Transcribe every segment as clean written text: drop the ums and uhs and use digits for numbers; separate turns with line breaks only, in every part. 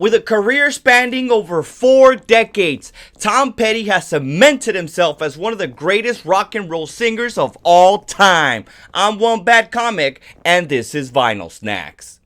With a career spanning over 4 decades, Tom Petty has cemented himself as one of the greatest rock and roll singers of all time. I'm One Bad Comic, and this is Vinyl Snax.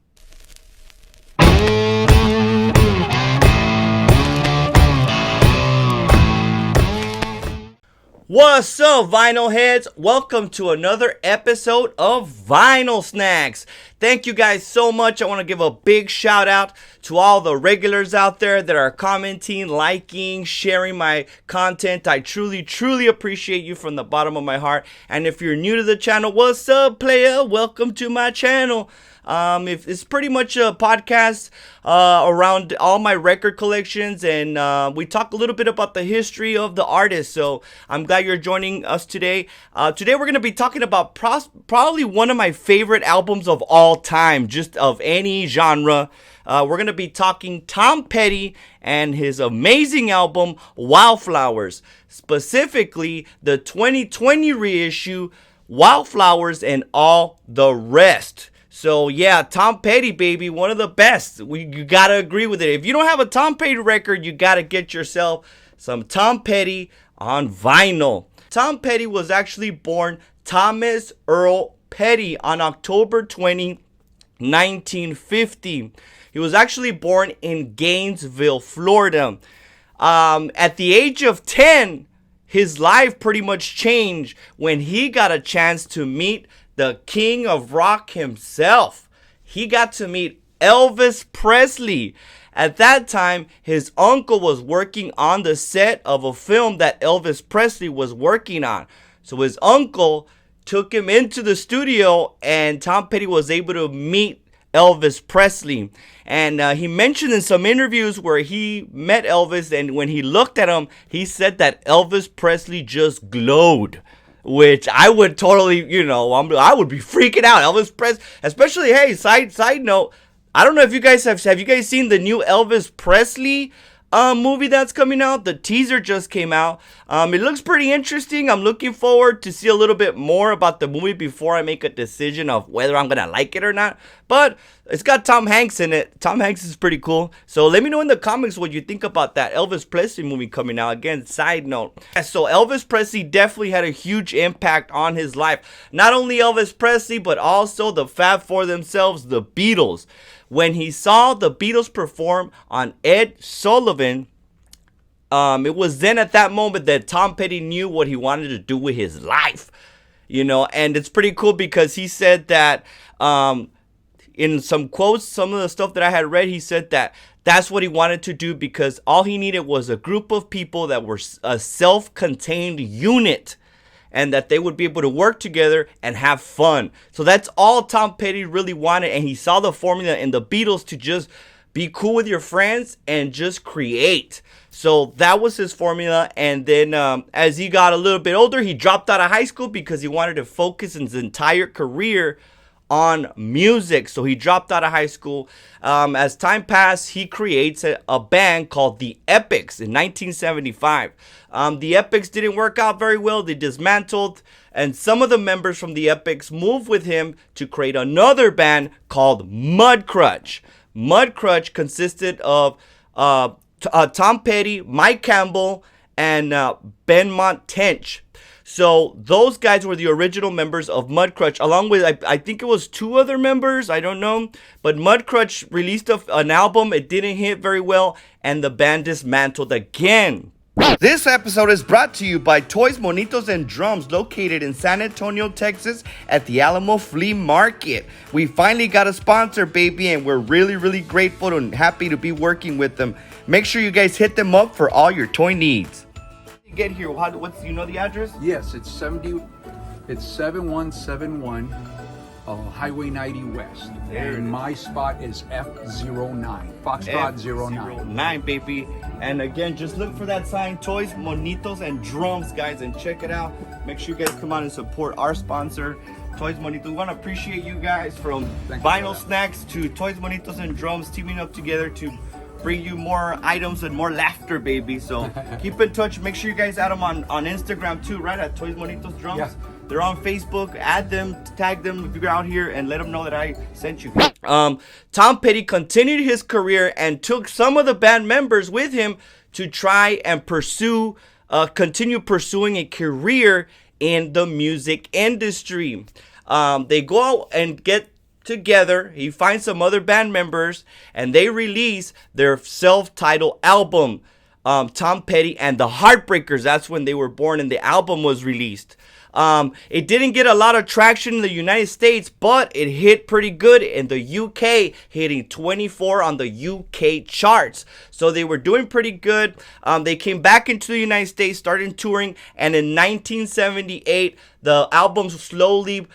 What's up, vinyl heads? Welcome to another episode of Vinyl Snax. Thank you guys so much. I want to give a big shout out to all the regulars out there that are commenting, liking, sharing my content. I truly appreciate you from the bottom of my heart. And if you're new to the channel, what's up, player? Welcome to my channel. If it's pretty much a podcast around all my record collections, and we talk a little bit about the history of the artist. So I'm glad you're joining us today. Today we're going to be talking about probably one of my favorite albums of all time, just of any genre. We're going to be talking Tom Petty and his amazing album Wildflowers, specifically the 2020 reissue Wildflowers and All the Rest. So yeah, Tom Petty, baby, one of the best. You gotta agree with it. If you don't have a Tom Petty record, you gotta get yourself some Tom Petty on vinyl. Tom Petty was actually born Thomas Earl Petty on October 20, 1950. He was actually born in Gainesville, Florida. At the age of 10, his life pretty much changed when he got a chance to meet the king of rock himself. He got to meet Elvis Presley. At that time, his uncle was working on the set of a film that Elvis Presley was working on. So his uncle took him into the studio, and Tom Petty was able to meet Elvis Presley. And he mentioned in some interviews where he met Elvis, and when he looked at him, he said that Elvis Presley just glowed. Which I would totally, I would be freaking out. Elvis Presley, especially, hey, side note, I don't know if you guys have you guys seen the new Elvis Presley movie that's coming out? The teaser just came out. It looks pretty interesting. I'm looking forward to see a little bit more about the movie before I make a decision of whether I'm gonna like it or not. But it's got Tom Hanks in it. Tom Hanks is pretty cool. So let me know in the comments what you think about that Elvis Presley movie coming out. Again, side note. So Elvis Presley definitely had a huge impact on his life. Not only Elvis Presley, but also the Fab Four themselves, the Beatles. When he saw the Beatles perform on Ed Sullivan, it was then at that moment that Tom Petty knew what he wanted to do with his life. And it's pretty cool because he said that in some quotes, some of the stuff that I had read, he said that that's what he wanted to do because all he needed was a group of people that were a self-contained unit, and that they would be able to work together and have fun. So that's all Tom Petty really wanted, and he saw the formula in the Beatles to just be cool with your friends and just create. So that was his formula, and then as he got a little bit older, he dropped out of high school because he wanted to focus his entire career on music. So he dropped out of high school. As time passed, he creates a band called the Epics in 1975. The Epics didn't work out very well. They dismantled, and some of the members from the Epics moved with him to create another band called Mudcrutch. Mudcrutch consisted of Tom Petty, Mike Campbell, and Benmont Tench. So those guys were the original members of Mudcrutch, along with, I think it was 2 other members, I don't know. But Mudcrutch released an album, it didn't hit very well, and the band dismantled again. This episode is brought to you by Toys, Monitos, and Drums, located in San Antonio, Texas, at the Alamo Flea Market. We finally got a sponsor, baby, and we're really grateful and happy to be working with them. Make sure you guys hit them up for all your toy needs. Get here, what's the address?
Yes, it's 7171 Highway 90 West. And my spot is F09, Foxtrot 09,
baby. And again, just look for that sign, Toys, Monitos, and Drums, guys, and check it out. Make sure you guys come out and support our sponsor, Toys, Monitos. We want to appreciate you guys, from Vinyl Snax to Toys, Monitos, and Drums, teaming up together to bring you more items and more laughter, baby. So keep in touch. Make sure you guys add them on Instagram too, right? At Toys, Monitos, Drums. Yeah. They're on Facebook. Add them, tag them if you're out here, and let them know that I sent you. Tom Petty continued his career and took some of the band members with him to try and continue pursuing a career in the music industry. They go out and get together. He finds some other band members and they release their self-titled album, Tom Petty and the Heartbreakers. That's when they were born and the album was released. It didn't get a lot of traction in the United States, but it hit pretty good in the UK, hitting 24 on the UK charts. So they were doing pretty good. They came back into the United States, started touring, and in 1978, the album slowly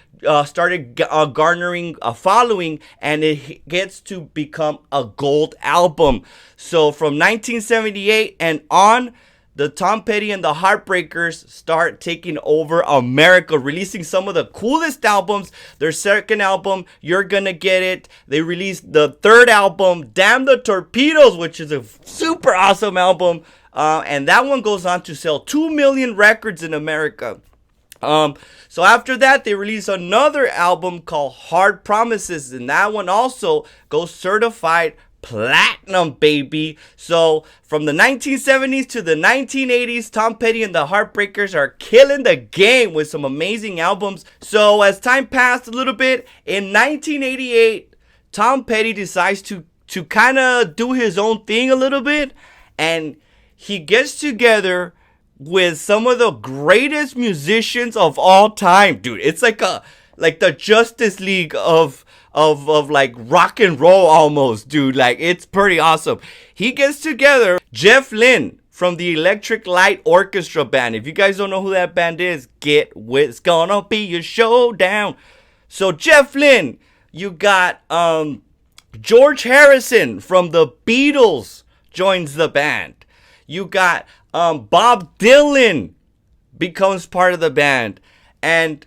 started garnering a following, and it gets to become a gold album. So from 1978 and on, the Tom Petty and the Heartbreakers start taking over America, releasing some of the coolest albums. Their second album, You're Gonna Get It. They released the third album, Damn the Torpedoes, which is a super awesome album. And that one goes on to sell 2 million records in America. So after that, they release another album called Hard Promises, and that one also goes certified platinum, baby. So from the 1970s to the 1980s, Tom Petty and the Heartbreakers are killing the game with some amazing albums. So as time passed a little bit, in 1988, Tom Petty decides to kind of do his own thing a little bit, and he gets together with some of the greatest musicians of all time, dude. It's like the Justice League of like rock and roll almost, dude. Like, it's pretty awesome. He gets together Jeff Lynne from the Electric Light Orchestra band. If you guys don't know who that band is, get with It's Gonna Be a Showdown. So Jeff Lynne, you got George Harrison from the Beatles joins the band. You got Bob Dylan becomes part of the band. And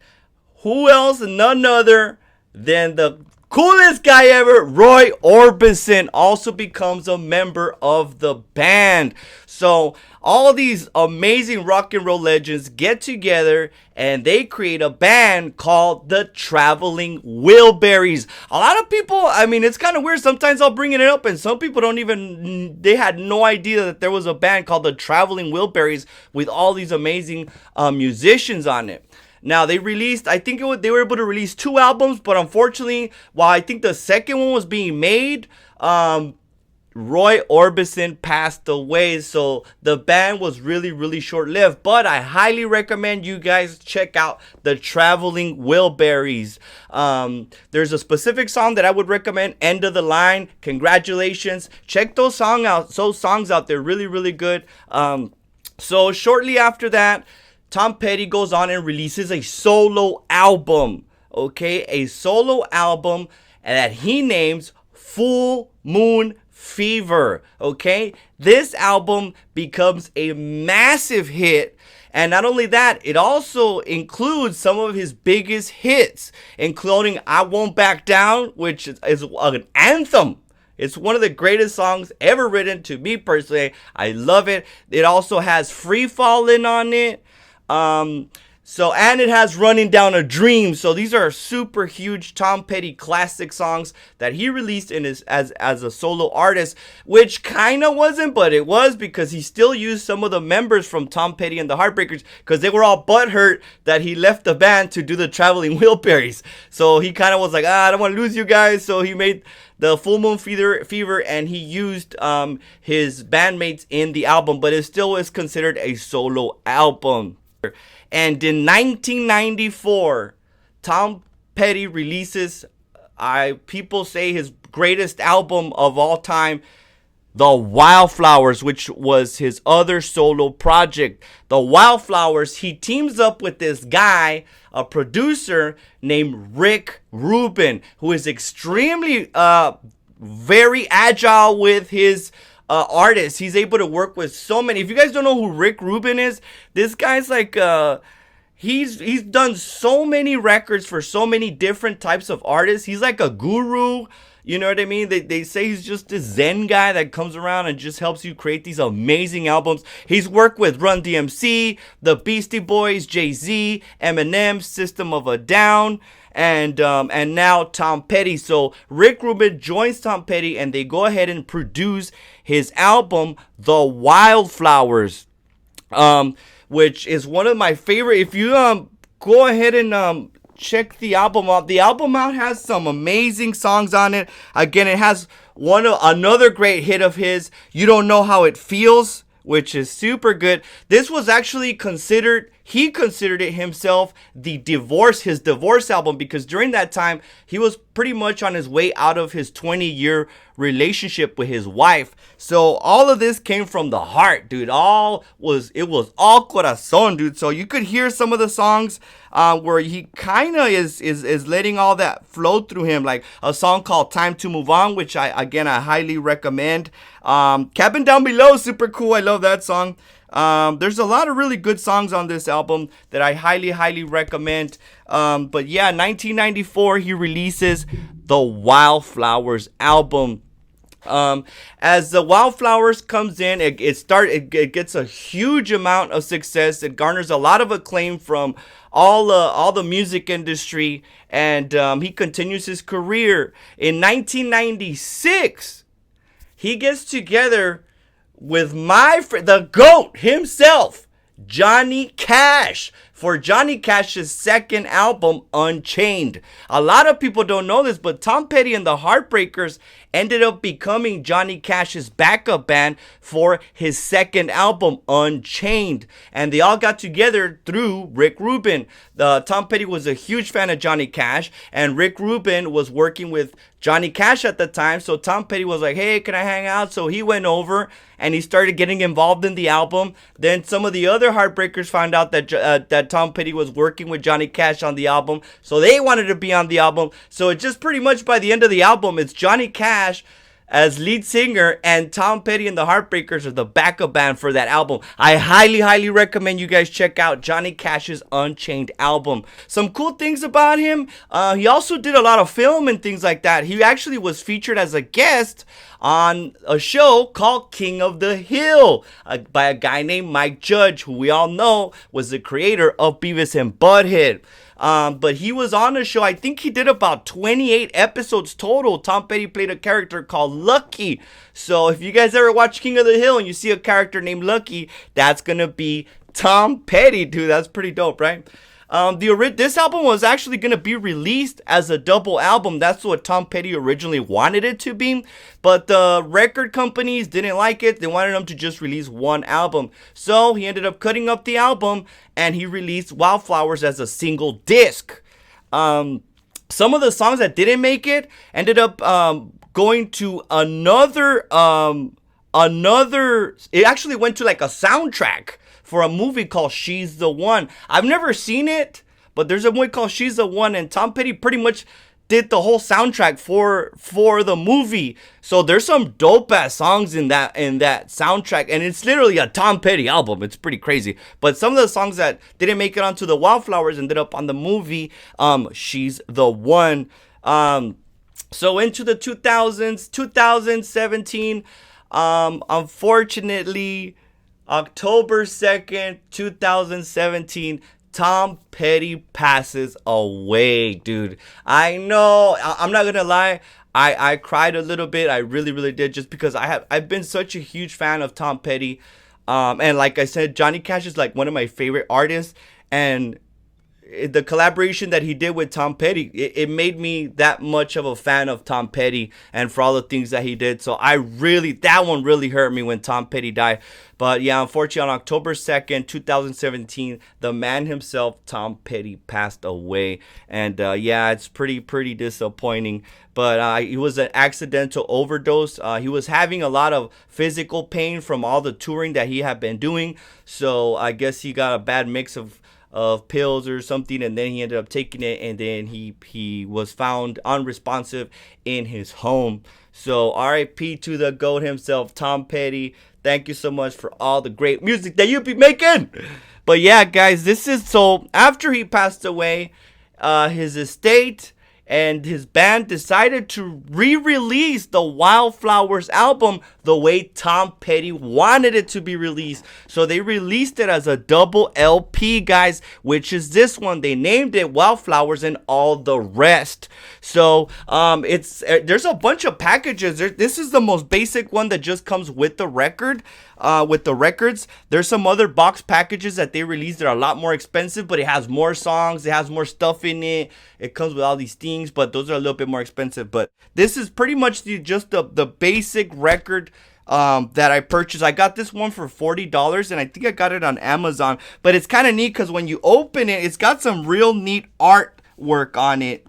who else? None other than the coolest guy ever, Roy Orbison, also becomes a member of the band. So all these amazing rock and roll legends get together and they create a band called the Traveling Wilburys. A lot of people, I mean, it's kind of weird. Sometimes I'll bring it up and some people they had no idea that there was a band called the Traveling Wilburys with all these amazing musicians on it. Now, they released, I think they were able to release 2 albums, but unfortunately, while I think the second one was being made, Roy Orbison passed away, so the band was really, really short-lived. But I highly recommend you guys check out the Traveling Wilburys. There's a specific song that I would recommend, End of the Line. Congratulations. Check those songs out. They're really, really good. So shortly after that, Tom Petty goes on and releases a solo album, okay? A solo album that he names Full Moon Fever, okay? This album becomes a massive hit. And not only that, it also includes some of his biggest hits, including I Won't Back Down, which is an anthem. It's one of the greatest songs ever written, to me personally. I love it. It also has Free Fallin' on it. And it has Running Down a Dream. So these are super huge Tom Petty classic songs that he released in his as a solo artist, which kind of wasn't, but it was, because he still used some of the members from Tom Petty and the Heartbreakers, because they were all butthurt that he left the band to do the Traveling Wilburys. So he kind of was like, I don't want to lose you guys. So he made the Full Moon Fever, and he used his bandmates in the album, but it still is considered a solo album. And in 1994, Tom Petty releases, people say, his greatest album of all time, The Wildflowers, which was his other solo project. The Wildflowers, he teams up with this guy, a producer named Rick Rubin, who is extremely very agile with his artists. He's able to work with so many. If you guys don't know who Rick Rubin is, this guy's like he's done so many records for so many different types of artists. He's like a guru, you know what I mean? They say he's just this Zen guy that comes around and just helps you create these amazing albums. He's worked with Run DMC, the Beastie Boys, Jay-Z, Eminem, System of a Down, and now Tom Petty. So Rick Rubin joins Tom Petty, and they go ahead and produce his album, The Wildflowers, which is one of my favorite. If you go ahead and check the album out. The album out has some amazing songs on it. Again, it has another great hit of his, You Don't Know How It Feels, which is super good. This was actually he considered it himself his divorce album, because during that time he was pretty much on his way out of his 20-year relationship with his wife. So all of this came from the heart, dude. It was all corazón, dude. So you could hear some of the songs where he kind of is letting all that flow through him, like a song called Time to Move On, which I highly recommend. Cabin Down Below, super cool. I love that song. There's a lot of really good songs on this album that I highly recommend. But yeah, 1994 he releases the Wildflowers album. As the Wildflowers comes in, it gets a huge amount of success. It garners a lot of acclaim from all the music industry, and he continues his career. In 1996, he gets together with the GOAT himself, Johnny Cash, for Johnny Cash's second album, Unchained. A lot of people don't know this, but Tom Petty and the Heartbreakers ended up becoming Johnny Cash's backup band for his second album, Unchained. And they all got together through Rick Rubin. Tom Petty was a huge fan of Johnny Cash, and Rick Rubin was working with Johnny Cash at the time. So Tom Petty was like, hey, can I hang out? So he went over and he started getting involved in the album. Then some of the other Heartbreakers found out that Tom Petty was working with Johnny Cash on the album. So they wanted to be on the album. So it just pretty much by the end of the album, it's Johnny Cash as lead singer, and Tom Petty and the Heartbreakers are the backup band for that album. I highly recommend you guys check out Johnny Cash's Unchained album. Some cool things about him, he also did a lot of film and things like that. He actually was featured as a guest on a show called King of the Hill by a guy named Mike Judge, who we all know was the creator of Beavis and Butthead. But he was on the show. I think he did about 28 episodes total. Tom Petty played a character called Lucky. So if you guys ever watch King of the Hill and you see a character named Lucky, that's gonna be Tom Petty, dude. That's pretty dope, right? This album was actually going to be released as a double album. That's what Tom Petty originally wanted it to be. But the record companies didn't like it. They wanted him to just release one album. So he ended up cutting up the album and he released Wildflowers as a single disc. Some of the songs that didn't make it ended up going to another. It actually went to like a soundtrack for a movie called She's the One. I've never seen it, but there's a movie called She's the One, and Tom Petty pretty much did the whole soundtrack for the movie. So there's some dope ass songs in that soundtrack, and it's literally a Tom Petty album. It's pretty crazy. But some of the songs that didn't make it onto the Wildflowers ended up on the movie She's the One. So into the 2017, unfortunately, October 2nd, 2017, Tom Petty passes away, dude. I know, I'm not gonna lie, I cried a little bit. I really did, just because I've been such a huge fan of Tom Petty. And like I said, Johnny Cash is like one of my favorite artists, and the collaboration that he did with Tom Petty, it made me that much of a fan of Tom Petty and for all the things that he did. So that one really hurt me when Tom Petty died. But yeah, unfortunately, on October 2nd, 2017, the man himself, Tom Petty, passed away. And yeah, it's pretty disappointing. But it was an accidental overdose. He was having a lot of physical pain from all the touring that he had been doing. So I guess he got a bad mix of pills or something, and then he ended up taking it, and then he was found unresponsive in his home. So RIP to the GOAT himself, Tom Petty. Thank you so much for all the great music that you be making. But yeah, guys, so after he passed away, his estate, and his band decided to re-release the Wildflowers album the way Tom Petty wanted it to be released. So they released it as a double LP, guys, which is this one. They named it Wildflowers and All the Rest. So there's a bunch of packages. This is the most basic one that just comes with the record. With the records, there's some other box packages that they released that are a lot more expensive, but it has more songs, it has more stuff in it. It comes with all these things, but those are a little bit more expensive. But this is pretty much just the basic record that I purchased. I got this one for $40, and I think I got it on Amazon. But it's kind of neat because when you open it, it's got some real neat artwork on it.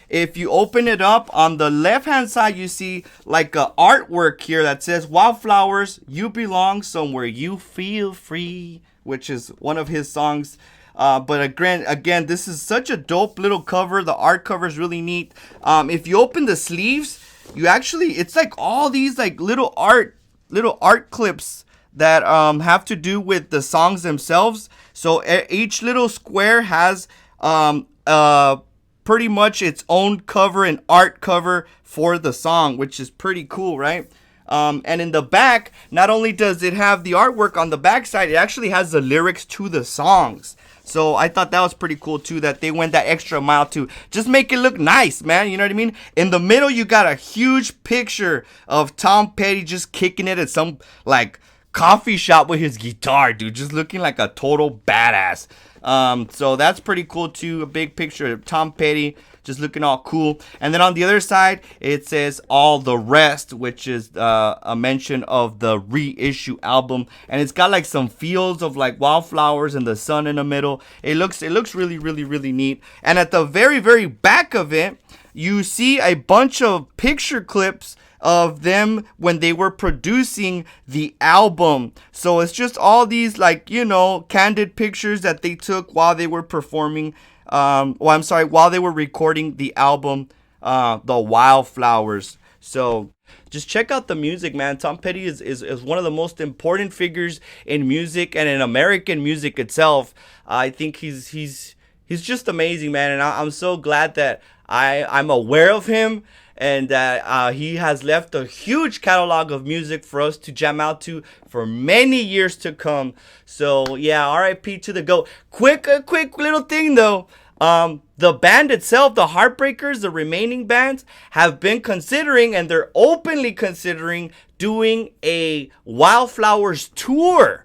If you open it up, on the left hand side you see like a artwork here that says Wildflowers, you belong somewhere you feel free, which is one of his songs. But again, this is such a dope little cover. The art cover is really neat. If you open the sleeves, it's like all these like little art clips that have to do with the songs themselves. So each little square has pretty much its own cover and art cover for the song, which is pretty cool, right? And in the back, not only does it have the artwork on the back side, it actually has the lyrics to the songs. So I thought that was pretty cool too, that they went that extra mile to just make it look nice, man. You know what I mean? In the middle, you got a huge picture of Tom Petty just kicking it at some like coffee shop with his guitar, dude, just looking like a total badass. So that's pretty cool too. A big picture of Tom Petty just looking all cool. And then on the other side, it says All the Rest, which is a mention of the reissue album. And it's got like some fields of like wildflowers and the sun in the middle. It looks really, really, really neat. And at the very, very back of it, you see a bunch of picture clips of them when they were producing the album. So it's just all these like, you know, candid pictures that they took while they were performing while they were recording the album, the Wildflowers. So just check out the music, man. Tom Petty is one of the most important figures in music and in American music itself. I think he's just amazing, man. And I'm so glad that I'm aware of him, and that he has left a huge catalog of music for us to jam out to for many years to come. So yeah, R.I.P. to the GOAT. Quick little thing though. The band itself, the Heartbreakers, the remaining bands, have been considering, and they're openly considering, doing a Wildflowers tour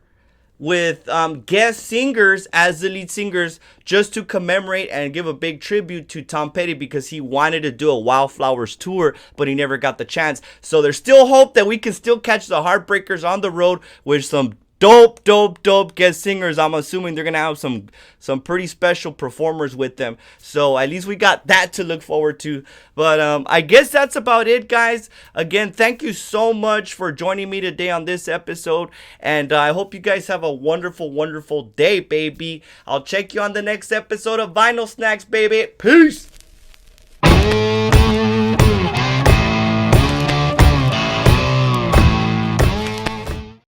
with guest singers as the lead singers, just to commemorate and give a big tribute to Tom Petty, because he wanted to do a Wildflowers tour, but he never got the chance. So there's still hope that we can still catch the Heartbreakers on the road with some dope guest singers. I'm assuming they're gonna have some pretty special performers with them, so at least we got that to look forward to. But I guess that's about it, guys. Again, thank you so much for joining me today on this episode, and I hope you guys have a wonderful day, baby. I'll check you on the next episode of Vinyl Snax, baby. Peace.